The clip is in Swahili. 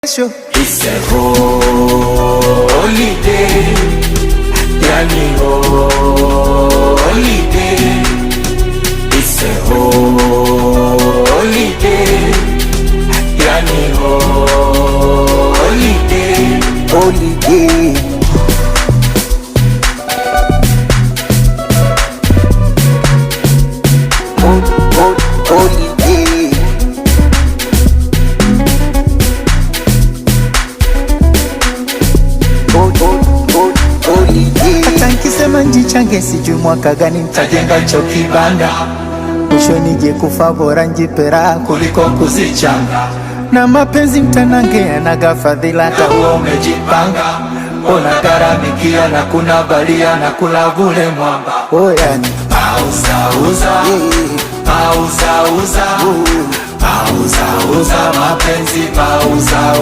It's a holiday, yani holiday. It's a holiday, yani holiday. Holiday. Hata nikisema njichange sijui mwaka gani nitajenga cho kibanda, mwisho nije kufa bora njipera kuliko kuzichanga. Na mapenzi mtanange yanaga fadhila, hata huo umejipanga. Ona garamikia na kuna balia na kula vule mwamba. Oh yani pauza uza, pauza uza, pauza uza mapenzi, pauza uza.